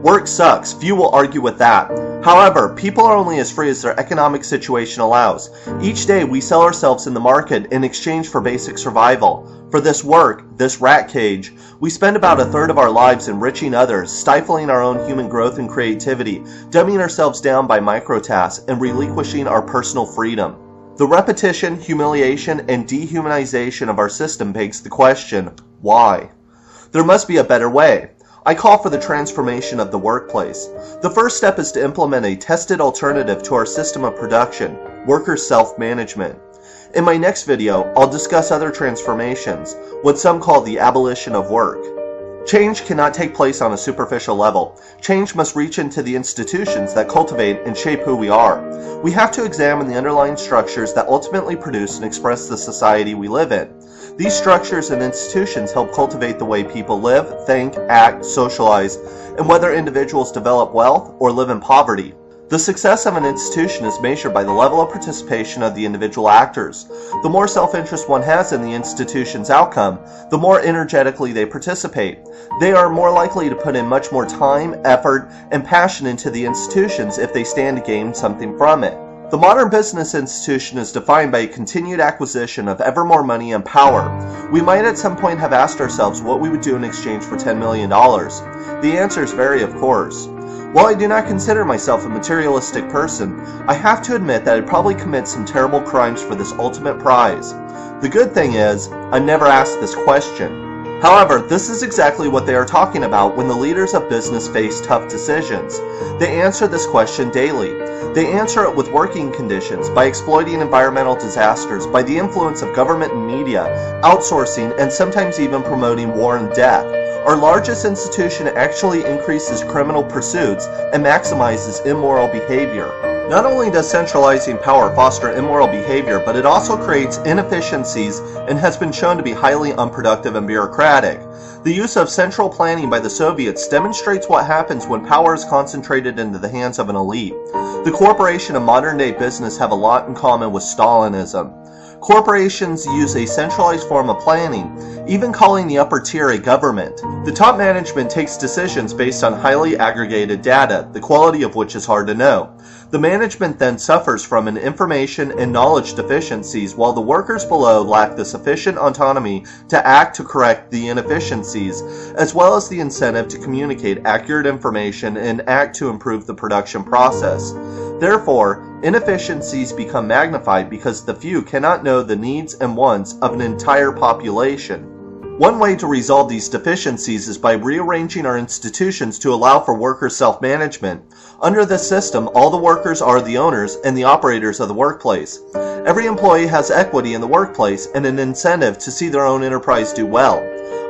Work sucks, few will argue with that. However, people are only as free as their economic situation allows. Each day we sell ourselves in the market in exchange for basic survival. For this work, this rat cage, we spend about a third of our lives enriching others, stifling our own human growth and creativity, dumbing ourselves down by microtasks, and relinquishing our personal freedom. The repetition, humiliation, and dehumanization of our system begs the question, why? There must be a better way. I call for the transformation of the workplace. The first step is to implement a tested alternative to our system of production, worker self-management. In my next video, I'll discuss other transformations, what some call the abolition of work. Change cannot take place on a superficial level. Change must reach into the institutions that cultivate and shape who we are. We have to examine the underlying structures that ultimately produce and express the society we live in. These structures and institutions help cultivate the way people live, think, act, socialize, and whether individuals develop wealth or live in poverty. The success of an institution is measured by the level of participation of the individual actors. The more self-interest one has in the institution's outcome, the more energetically they participate. They are more likely to put in much more time, effort, and passion into the institutions if they stand to gain something from it. The modern business institution is defined by a continued acquisition of ever more money and power. We might at some point have asked ourselves what we would do in exchange for $10 million. The answers vary, of course. While I do not consider myself a materialistic person, I have to admit that I'd probably commit some terrible crimes for this ultimate prize. The good thing is, I never asked this question. However, this is exactly what they are talking about when the leaders of business face tough decisions. They answer this question daily. They answer it with working conditions, by exploiting environmental disasters, by the influence of government and media, outsourcing, and sometimes even promoting war and death. Our largest institution actually increases criminal pursuits and maximizes immoral behavior. Not only does centralizing power foster immoral behavior, but it also creates inefficiencies and has been shown to be highly unproductive and bureaucratic. The use of central planning by the Soviets demonstrates what happens when power is concentrated into the hands of an elite. The corporation and modern-day business have a lot in common with Stalinism. Corporations use a centralized form of planning, even calling the upper tier a government. The top management takes decisions based on highly aggregated data, the quality of which is hard to know. The management then suffers from an information and knowledge deficiencies, while the workers below lack the sufficient autonomy to act to correct the inefficiencies, as well as the incentive to communicate accurate information and act to improve the production process. Therefore, inefficiencies become magnified because the few cannot know the needs and wants of an entire population. One way to resolve these deficiencies is by rearranging our institutions to allow for worker self-management. Under this system, all the workers are the owners and the operators of the workplace. Every employee has equity in the workplace and an incentive to see their own enterprise do well.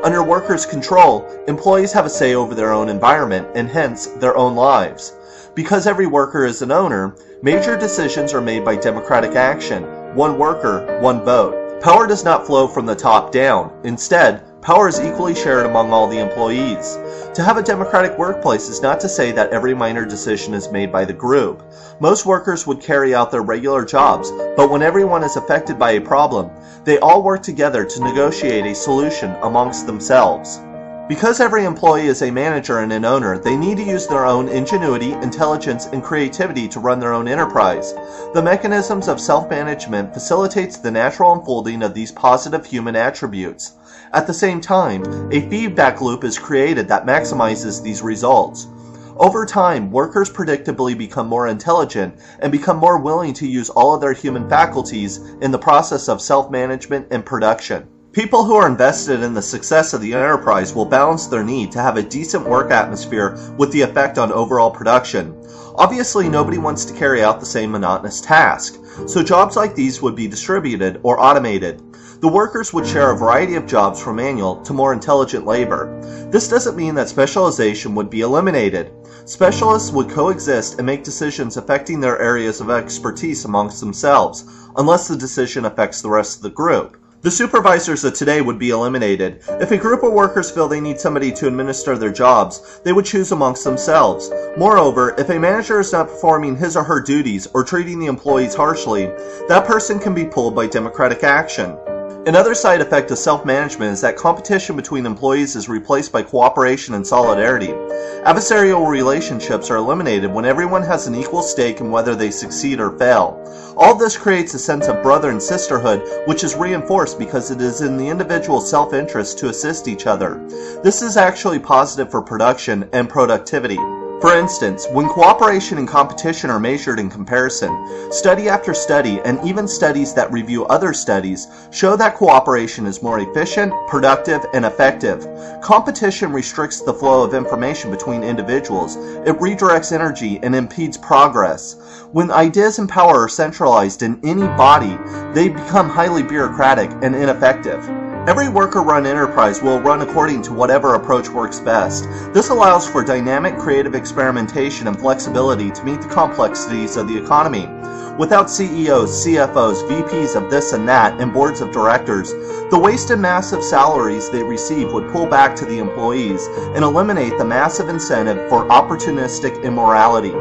Under workers' control, employees have a say over their own environment and hence their own lives. Because every worker is an owner, major decisions are made by democratic action. One worker, one vote. Power does not flow from the top down. Instead, power is equally shared among all the employees. To have a democratic workplace is not to say that every minor decision is made by the group. Most workers would carry out their regular jobs, but when everyone is affected by a problem, they all work together to negotiate a solution amongst themselves. Because every employee is a manager and an owner, they need to use their own ingenuity, intelligence, and creativity to run their own enterprise. The mechanisms of self-management facilitates the natural unfolding of these positive human attributes. At the same time, a feedback loop is created that maximizes these results. Over time, workers predictably become more intelligent and become more willing to use all of their human faculties in the process of self-management and production. People who are invested in the success of the enterprise will balance their need to have a decent work atmosphere with the effect on overall production. Obviously, nobody wants to carry out the same monotonous task, so jobs like these would be distributed or automated. The workers would share a variety of jobs from manual to more intelligent labor. This doesn't mean that specialization would be eliminated. Specialists would coexist and make decisions affecting their areas of expertise amongst themselves, unless the decision affects the rest of the group. The supervisors of today would be eliminated. If a group of workers feel they need somebody to administer their jobs, they would choose amongst themselves. Moreover, if a manager is not performing his or her duties or treating the employees harshly, that person can be pulled by democratic action. Another side effect of self-management is that competition between employees is replaced by cooperation and solidarity. Adversarial relationships are eliminated when everyone has an equal stake in whether they succeed or fail. All this creates a sense of brother and sisterhood, which is reinforced because it is in the individual's self-interest to assist each other. This is actually positive for production and productivity. For instance, when cooperation and competition are measured in comparison, study after study, and even studies that review other studies, show that cooperation is more efficient, productive, and effective. Competition restricts the flow of information between individuals. It redirects energy and impedes progress. When ideas and power are centralized in any body, they become highly bureaucratic and ineffective. Every worker-run enterprise will run according to whatever approach works best. This allows for dynamic, creative experimentation and flexibility to meet the complexities of the economy. Without CEOs, CFOs, VPs of this and that, and boards of directors, the wasted massive salaries they receive would pull back to the employees and eliminate the massive incentive for opportunistic immorality.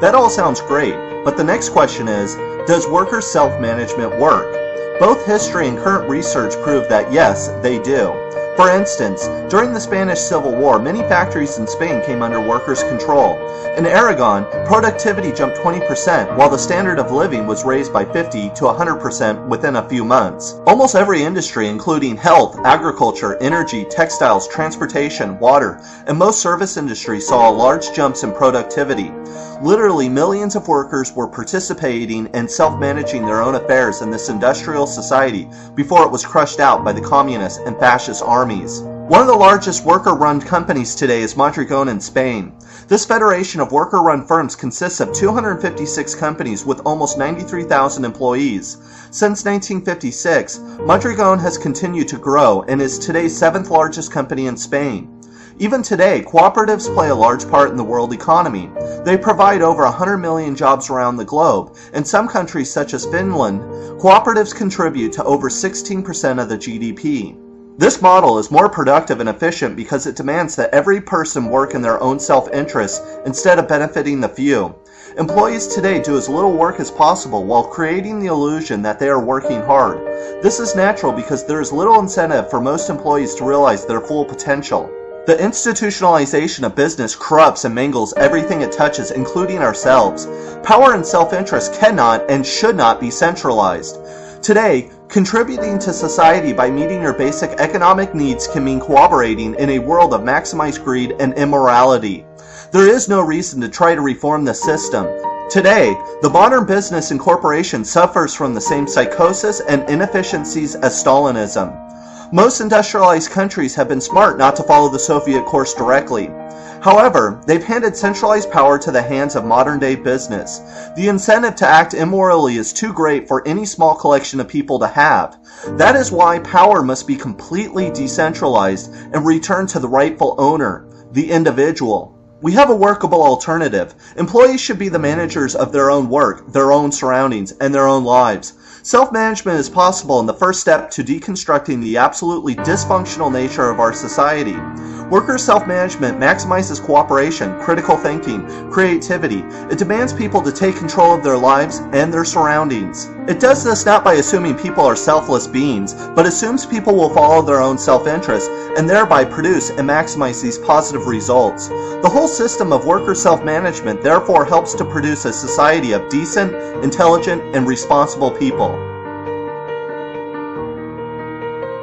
That all sounds great, but the next question is, does worker self-management work? Both history and current research prove that yes, they do. For instance, during the Spanish Civil War, many factories in Spain came under workers' control. In Aragon, productivity jumped 20%, while the standard of living was raised by 50 to 100% within a few months. Almost every industry, including health, agriculture, energy, textiles, transportation, water, and most service industries saw large jumps in productivity. Literally millions of workers were participating and self-managing their own affairs in this industrial society before it was crushed out by the communist and fascist armies. One of the largest worker-run companies today is Mondragon in Spain. This federation of worker-run firms consists of 256 companies with almost 93,000 employees. Since 1956, Mondragon has continued to grow and is today's 7th largest company in Spain. Even today, cooperatives play a large part in the world economy. They provide over 100 million jobs around the globe. In some countries such as Finland, cooperatives contribute to over 16% of the GDP. This model is more productive and efficient because it demands that every person work in their own self-interest instead of benefiting the few. Employees today do as little work as possible while creating the illusion that they are working hard. This is natural because there is little incentive for most employees to realize their full potential. The institutionalization of business corrupts and mangles everything it touches, including ourselves. Power and self-interest cannot and should not be centralized. Today, contributing to society by meeting your basic economic needs can mean cooperating in a world of maximized greed and immorality. There is no reason to try to reform the system. Today, the modern business and corporation suffers from the same psychosis and inefficiencies as Stalinism. Most industrialized countries have been smart not to follow the Soviet course directly. However, they've handed centralized power to the hands of modern-day business. The incentive to act immorally is too great for any small collection of people to have. That is why power must be completely decentralized and returned to the rightful owner, the individual. We have a workable alternative. Employees should be the managers of their own work, their own surroundings, and their own lives. Self-management is possible and the first step to deconstructing the absolutely dysfunctional nature of our society. Worker self-management maximizes cooperation, critical thinking, creativity. It demands people to take control of their lives and their surroundings. It does this not by assuming people are selfless beings, but assumes people will follow their own self-interest and thereby produce and maximize these positive results. The whole system of worker self-management therefore helps to produce a society of decent, intelligent, and responsible people.